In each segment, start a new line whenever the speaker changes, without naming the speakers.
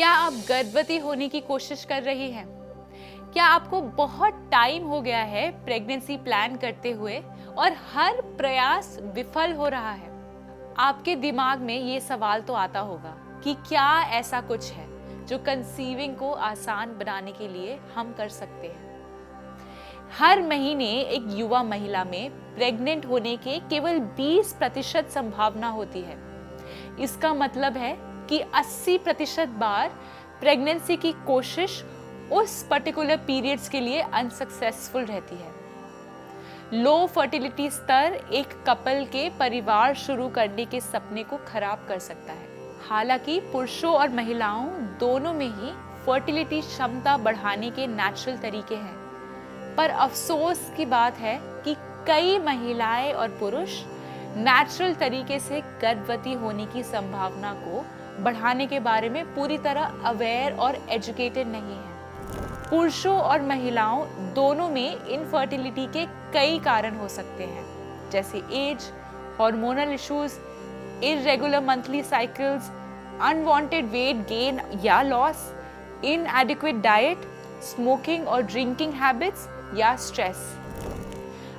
क्या आप गर्भवती होने की कोशिश कर रही हैं? क्या आपको बहुत टाइम हो गया है प्रेगनेंसी प्लान करते हुए और हर प्रयास विफल हो रहा है? आपके दिमाग में ये सवाल तो आता होगा कि क्या ऐसा कुछ है जो कंसीविंग को आसान बनाने के लिए हम कर सकते हैं? हर महीने एक युवा महिला में प्रेग्नेंट होने के केवल 20% संभावना होती है। इसका मतलब है कि 80% बार प्रेगनेंसी की कोशिश उस पर्टिकुलर पीरियड्स के लिए अनसक्सेसफुल रहती है। लो फर्टिलिटी स्तर एक कपल के परिवार शुरू करने के सपने को खराब कर सकता है। हालांकि पुरुषों और महिलाओं दोनों में ही फर्टिलिटी क्षमता बढ़ाने के नेचुरल तरीके हैं, पर अफसोस की बात है कि कई महिलाएं और पुरुष नेचुरल तरीके से गर्भवती होने की संभावना को बढ़ाने के बारे में पूरी तरह अवेयर और एजुकेटेड नहीं है। पुरुषों और महिलाओं दोनों में इनफर्टिलिटी के कई कारण हो सकते हैं, जैसे age, hormonal issues, irregular monthly cycles, unwanted weight gain या लॉस, इनएडिक्वेट डाइट, स्मोकिंग और ड्रिंकिंग हैबिट्स या स्ट्रेस।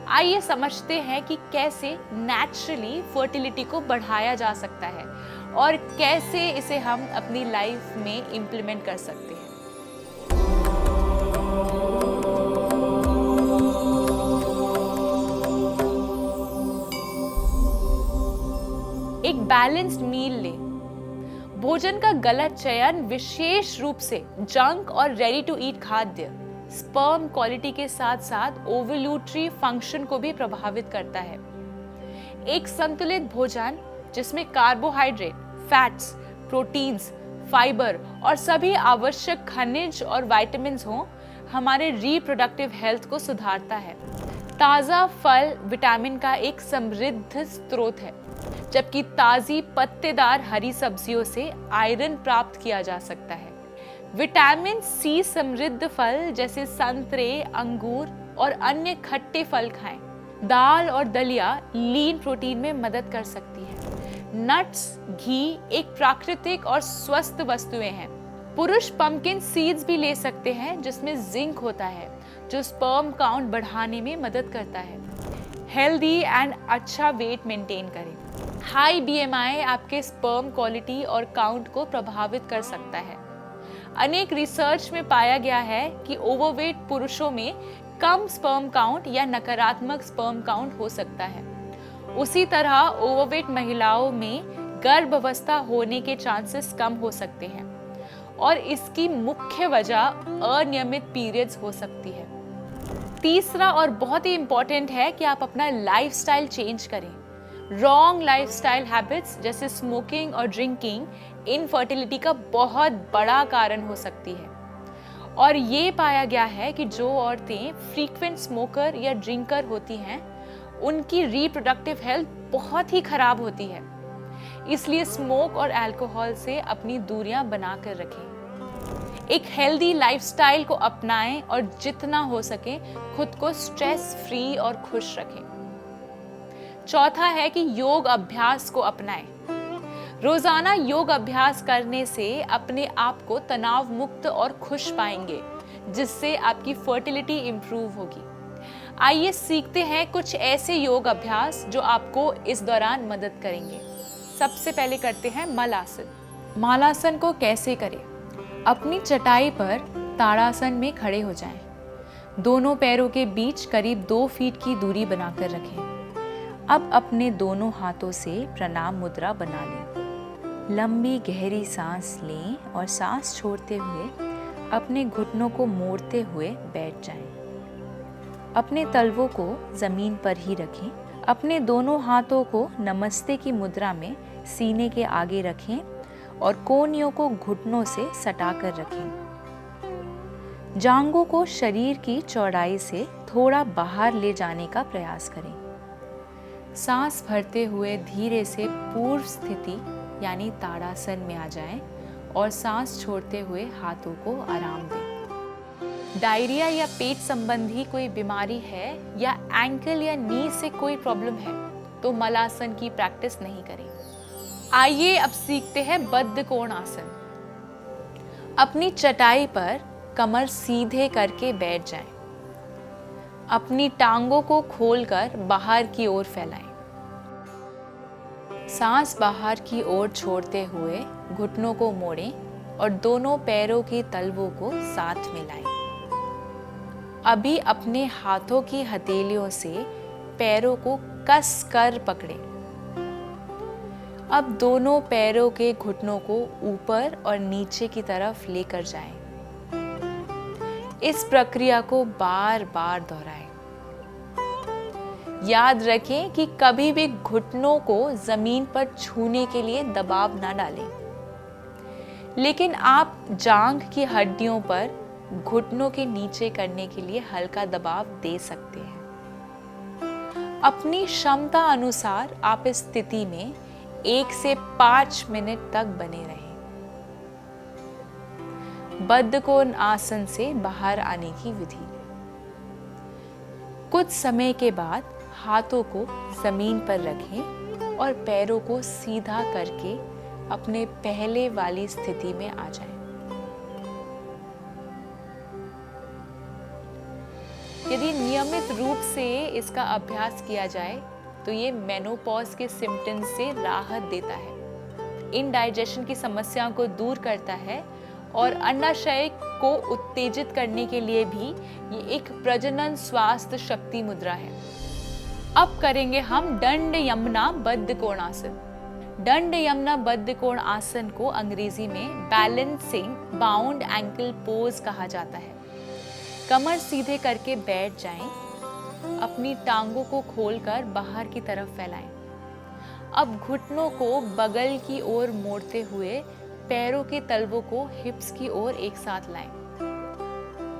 आइए समझते हैं कि कैसे नेचुरली फर्टिलिटी को बढ़ाया जा सकता है और कैसे इसे हम अपनी लाइफ में इम्प्लीमेंट कर सकते हैं। एक बैलेंस्ड मील ले। भोजन का गलत चयन, विशेष रूप से जंक और रेडी टू ईट खाद्य, स्पर्म क्वालिटी के साथ साथ ओव्यूलेटरी फंक्शन को भी प्रभावित करता है। एक संतुलित भोजन जिसमें कार्बोहाइड्रेट, फैट्स, प्रोटीन्स, फाइबर और सभी आवश्यक खनिज और विटामिन्स हों, हमारे रिप्रोडक्टिव हेल्थ को सुधारता है। ताज़ा फल विटामिन का एक समृद्ध स्रोत है, जबकि ताज़ी पत्तेदार हरी सब्जियों से आयरन प्राप्त किया जा सकता है। विटामिन सी समृद्ध फल जैसे संतरे, अंगूर और अन्य खट्टे फल खाएं। दाल और दलिया लीन प्रोटीन में मदद कर सकती है। नट्स, घी एक प्राकृतिक और स्वस्थ वस्तुएं हैं। पुरुष पंपकिन सीड्स भी ले सकते हैं, जिसमें जिंक होता है, जो स्पर्म काउंट बढ़ाने में मदद करता है। हेल्दी एंड अच्छा वेट मेंटेन करें। हाई बीएमआई आपके स्पर्म क्वालिटी और काउंट को प्रभावित कर सकता है। अनेक रिसर्च में पाया गया है कि ओवरवेट पुरुषों में कम स्पर्म काउंट या नकारात्मक स्पर्म काउंट हो सकता है। उसी तरह ओवरवेट महिलाओं में गर्भावस्था होने के चांसेस कम हो सकते हैं और इसकी मुख्य वजह अनियमित पीरियड्स हो सकती है। तीसरा और बहुत ही इंपॉर्टेंट है कि आप अपना लाइफस्टाइल चेंज करें। रॉन्ग लाइफस्टाइल हैबिट्स जैसे स्मोकिंग और ड्रिंकिंग इनफर्टिलिटी का बहुत बड़ा कारण हो सकती है। और ये पाया गया है कि जो औरतें फ्रीक्वेंट स्मोकर या ड्रिंकर होती हैं, उनकी रिप्रोडक्टिव हेल्थ बहुत ही खराब होती है। इसलिए स्मोक और अल्कोहल से अपनी दूरियां बनाकर रखें। एक हेल्दी लाइफस्टाइल को अपनाएं और जितना हो सके खुद को स्ट्रेस फ्री और खुश रखें। चौथा है कि योग अभ्यास को अपनाएं। रोजाना योग अभ्यास करने से अपने आप को तनाव मुक्त और खुश पाएंगे, जिससे आपकी फर्टिलिटी इंप्रूव होगी। आइए सीखते हैं कुछ ऐसे योग अभ्यास जो आपको इस दौरान मदद करेंगे। सबसे पहले करते हैं मलासन। मलासन को कैसे करें? अपनी चटाई पर ताड़ासन में खड़े हो जाएं। दोनों पैरों के बीच करीब 2 फीट की दूरी बनाकर रखें। अब अपने दोनों हाथों से प्रणाम मुद्रा बना लें। लंबी गहरी सांस लें और सांस छोड़ते हुए अपने घुटनों को मोड़ते हुए बैठ जाएं। अपने तलवों को जमीन पर ही रखें। अपने दोनों हाथों को नमस्ते की मुद्रा में सीने के आगे रखें और कोहनियों को घुटनों से सटाकर रखें। जांघों को शरीर की चौड़ाई से थोड़ा बाहर ले जाने का प्रयास करें। सांस भरते हुए धीरे से पूर्व स्थिति यानी ताड़ासन में आ जाएं और सांस छोड़ते हुए हाथों को आराम दें। डायरिया या पेट संबंधी कोई बीमारी है या एंकल या नी से कोई प्रॉब्लम है तो मलासन की प्रैक्टिस नहीं करें। आइए अब सीखते हैं बद्ध कोण आसन। अपनी चटाई पर कमर सीधे करके बैठ जाएं। अपनी टांगों को खोलकर बाहर की ओर फैलाएं। सांस बाहर की ओर छोड़ते हुए घुटनों को मोड़ें और दोनों पैरों की तलवों को साथ मिलाएं। अभी अपने हाथों की हथेलियों से पैरों को कस कर पकड़ें। अब दोनों पैरों के घुटनों को ऊपर और नीचे की तरफ लेकर जाएं। इस प्रक्रिया को बार बार दोहराएं। याद रखें कि कभी भी घुटनों को जमीन पर छूने के लिए दबाव ना डालें, लेकिन आप जांघ की हड्डियों पर घुटनों के नीचे करने के लिए हल्का दबाव दे सकते हैं। अपनी क्षमता अनुसार आप इस स्थिति में 1 से 5 मिनट तक बने रहें। बद्धकोण आसन से बाहर आने की विधि। कुछ समय के बाद हाथों को जमीन पर रखें और पैरों को सीधा करके अपने पहले वाली स्थिति में आ जाएं। यदि नियमित रूप से इसका अभ्यास किया जाए तो ये मेनोपॉज के सिम्टम्स से राहत देता है, इनडाइजेशन की समस्याओं को दूर करता है और अंडाशय को उत्तेजित करने के लिए भी ये एक प्रजनन स्वास्थ्य शक्ति मुद्रा है। अब करेंगे हम दंड यमुना बद्धकोणासन। दंड यमुना बद्धकोण आसन को अंग्रेजी में बैलेंसिंग बाउंड एंकल पोज कहा जाता है। कमर सीधे करके बैठ जाएं। अपनी टांगों को खोलकर बाहर की तरफ फैलाएं। अब घुटनों को बगल की ओर मोड़ते हुए पैरों के तलवों को हिप्स की ओर एक साथ लाएं।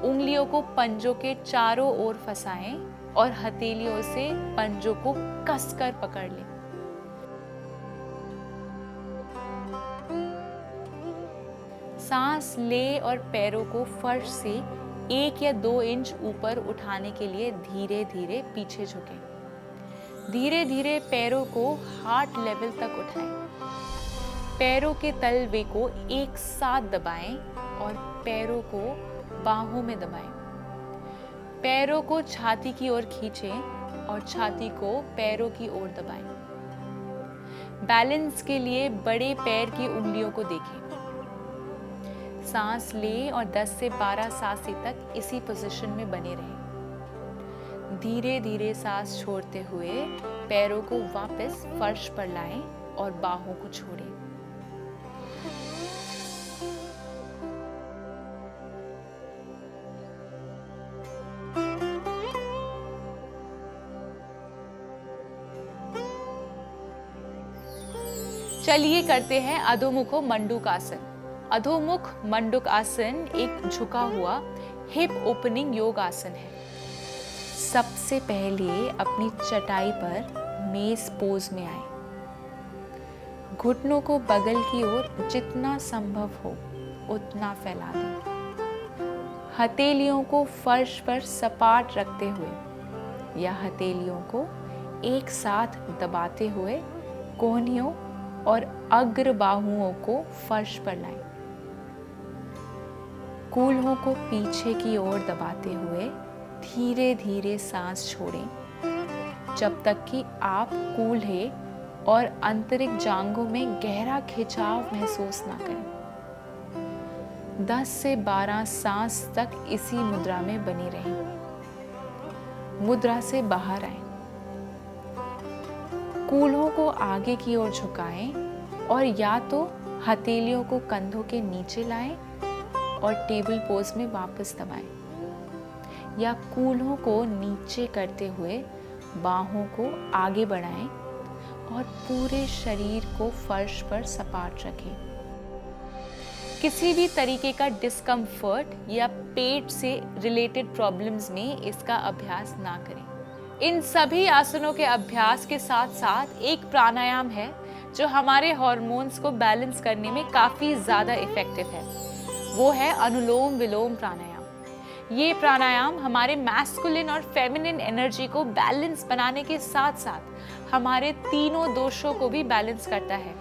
उंगलियों को पंजों के चारों ओर फंसाएं और हथेलियों से पंजों को कसकर पकड़ लें। सांस ले और पैरों को फर्श से 1 या 2 इंच ऊपर उठाने के लिए धीरे धीरे पीछे झुकें। धीरे धीरे पैरों को हार्ट लेवल तक उठाएं। पैरों के तलवे को एक साथ दबाएं और पैरों को बाहों में दबाएं। पैरों को छाती की ओर खींचें और छाती को पैरों की ओर दबाएं। बैलेंस के लिए बड़े पैर की उंगलियों को देखें। सांस लें और 10 से 12 सांसें तक इसी पोजीशन में बने रहें। धीरे धीरे सांस छोड़ते हुए पैरों को वापस फर्श पर लाएं और बाहों को छोड़ें। चलिए करते हैं अधोमुख मंडूक आसन। अधोमुख मंडूक आसन एक झुका हुआ हिप ओपनिंग योग आसन है। सबसे पहले अपनी चटाई पर मेज पोज में आए। घुटनों को बगल की ओर जितना संभव हो उतना फैला दें। हथेलियों को फर्श पर सपाट रखते हुए या हथेलियों को एक साथ दबाते हुए कोहनियों और अग्र बाहुओं को फर्श पर लाएं। कूल्हों को पीछे की ओर दबाते हुए धीरे धीरे सांस छोड़ें जब तक कि आप कूल्हे और आंतरिक जांघों में गहरा खिंचाव महसूस ना करें। 10 से 12 सांस तक इसी मुद्रा में बनी रहें। मुद्रा से बाहर आएं। कूल्हों को आगे की ओर झुकाएं और या तो हथेलियों को कंधों के नीचे लाएं और टेबल पोज में वापस दबाएं, या कूल्हों को नीचे करते हुए बाहों को आगे बढ़ाएं और पूरे शरीर को फर्श पर सपाट रखें। किसी भी तरीके का डिस्कम्फर्ट या पेट से रिलेटेड प्रॉब्लम्स में इसका अभ्यास ना करें। इन सभी आसनों के अभ्यास के साथ साथ एक प्राणायाम है जो हमारे हार्मोन्स को बैलेंस करने में काफ़ी ज़्यादा इफ़ेक्टिव है। वो है अनुलोम विलोम प्राणायाम। ये प्राणायाम हमारे मैस्कुलिन और फेमिनिन एनर्जी को बैलेंस बनाने के साथ साथ हमारे तीनों दोषों को भी बैलेंस करता है।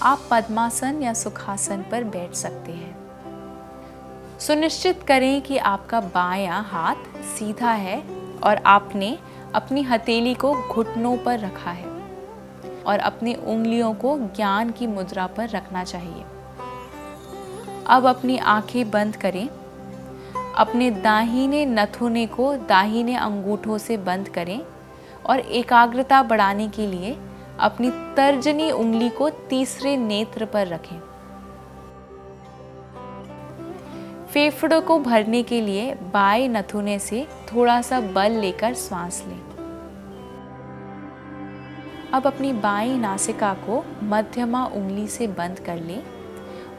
आप पद्मासन या सुखासन पर बैठ सकते हैं। सुनिश्चित करें कि आपका बायां हाथ सीधा है और आपने अपनी हथेली को घुटनों पर रखा है और अपनी उंगलियों को ज्ञान की मुद्रा पर रखना चाहिए। अब अपनी आंखें बंद करें। अपने दाहिने नथुने को दाहिने अंगूठों से बंद करें और एकाग्रता बढ़ाने के लिए अपनी तर्जनी उंगली को तीसरे नेत्र पर रखें। फेफड़ों को भरने के लिए बाएं नथुने से थोड़ा सा बल लेकर श्वास लें। अब अपनी बाईं नासिका को मध्यमा उंगली से बंद कर लें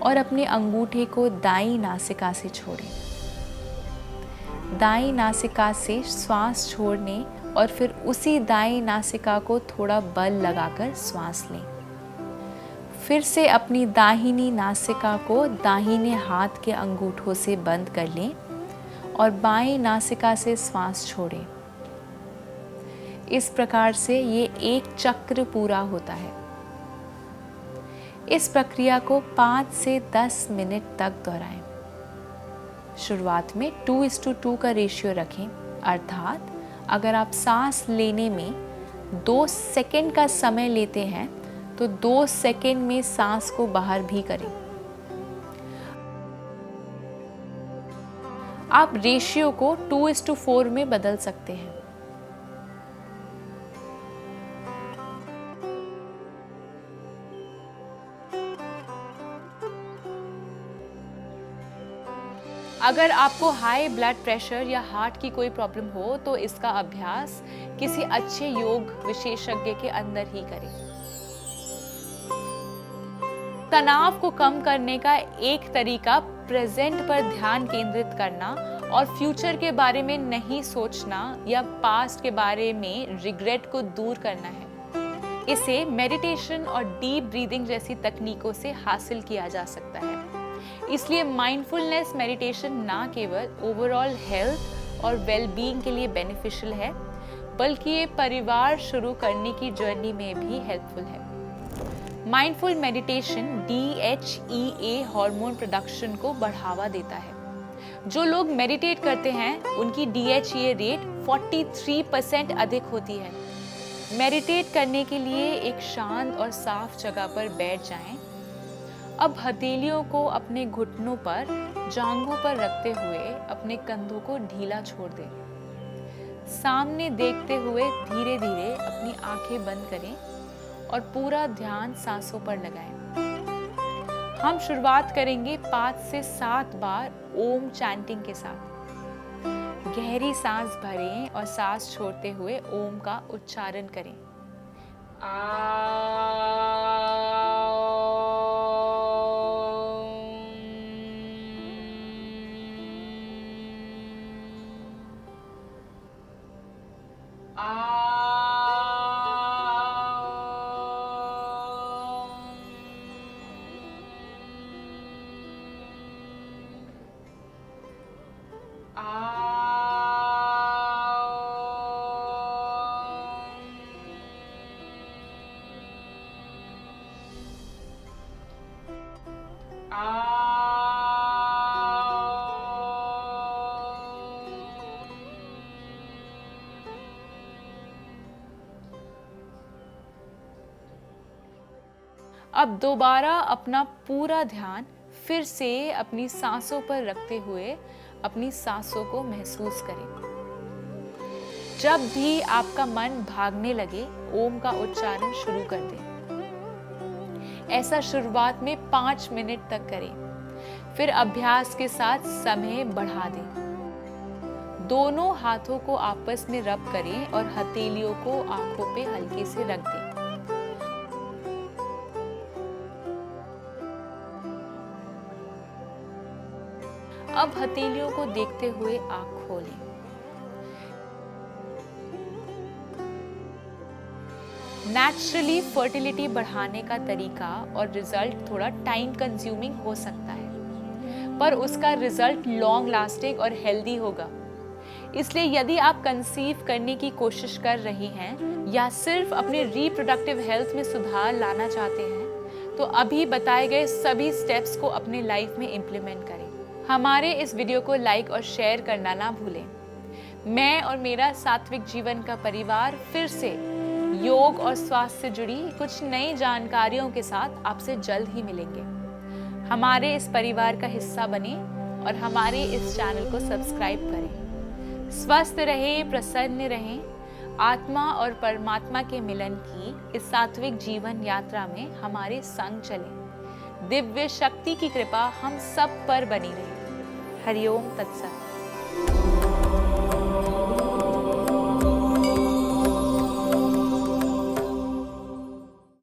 और अपने अंगूठे को दाईं नासिका से छोड़ें। दाईं नासिका से श्वास छोड़ने और फिर उसी दाईं नासिका को थोड़ा बल लगाकर श्वास लें। फिर से अपनी दाहिनी नासिका को दाहिने हाथ के अंगूठों से बंद कर लें और बाईं नासिका से श्वास छोड़ें। इस प्रकार से ये एक चक्र पूरा होता है। इस प्रक्रिया को 5 से 10 मिनट तक दोहराएं। शुरुआत में 2:2 का रेशियो रखें, अर्थात अगर आप सांस लेने में 2 सेकंड का समय लेते हैं तो 2 सेकंड में सांस को बाहर भी करें। आप रेशियो को 2:4 में बदल सकते हैं। अगर आपको हाई ब्लड प्रेशर या हार्ट की कोई प्रॉब्लम हो तो इसका अभ्यास किसी अच्छे योग विशेषज्ञ के अंदर ही करें। तनाव को कम करने का एक तरीका प्रेजेंट पर ध्यान केंद्रित करना और फ्यूचर के बारे में नहीं सोचना या पास्ट के बारे में रिग्रेट को दूर करना है। इसे मेडिटेशन और डीप ब्रीदिंग जैसी तकनीकों से हासिल किया जा सकता है। इसलिए माइंडफुलनेस मेडिटेशन ना केवल ओवरऑल हेल्थ और वेलबीइंग के लिए बेनिफिशियल है, बल्कि ये परिवार शुरू करने की जर्नी में भी हेल्पफुल है। Mindful meditation DHEA hormone production को बढ़ावा देता है। जो लोग मेडिटेट करते हैं उनकी DHEA रेट 43% अधिक होती है। मेडिटेट करने के लिए एक शांत और साफ जगह पर बैठ जाएं। अब हथेलियों को अपने घुटनों पर जांघों पर रखते हुए अपने कंधों को ढीला छोड़ दें। सामने देखते हुए धीरे धीरे अपनी आंखें बंद करें और पूरा ध्यान सांसों पर लगाएं। हम शुरुआत करेंगे 5 से 7 बार ओम चैंटिंग के साथ। गहरी सांस भरें और सांस छोड़ते हुए ओम का उच्चारण करें। अब दोबारा अपना पूरा ध्यान फिर से अपनी सांसों पर रखते हुए अपनी सांसों को महसूस करें। जब भी आपका मन भागने लगे, ओम का उच्चारण शुरू कर दें। ऐसा शुरुआत में 5 मिनट तक करें, फिर अभ्यास के साथ समय बढ़ा दें। दोनों हाथों को आपस में रब करें और हथेलियों को आंखों पे हल्के से रख दें। अब हथेलियों को देखते हुए आंख खोलें। नेचुरली फर्टिलिटी बढ़ाने का तरीका और रिजल्ट थोड़ा टाइम कंज्यूमिंग हो सकता है, पर उसका रिजल्ट लॉन्ग लास्टिंग और हेल्दी होगा। इसलिए यदि आप कंसीव करने की कोशिश कर रही हैं या सिर्फ अपने रिप्रोडक्टिव हेल्थ में सुधार लाना चाहते हैं, तो अभी बताए गए सभी स्टेप्स को अपने लाइफ में इम्प्लीमेंट करें। हमारे इस वीडियो को लाइक और शेयर करना ना भूलें। मैं और मेरा सात्विक जीवन का परिवार फिर से योग और स्वास्थ्य से जुड़ी कुछ नई जानकारियों के साथ आपसे जल्द ही मिलेंगे। हमारे इस परिवार का हिस्सा बने और हमारे इस चैनल को सब्सक्राइब करें। स्वस्थ रहें, प्रसन्न रहें, आत्मा और परमात्मा के मिलन की इस सात्विक जीवन यात्रा में हमारे संग चलें। दिव्य शक्ति की कृपा हम सब पर बनी रहे। हरिओम तत्सत।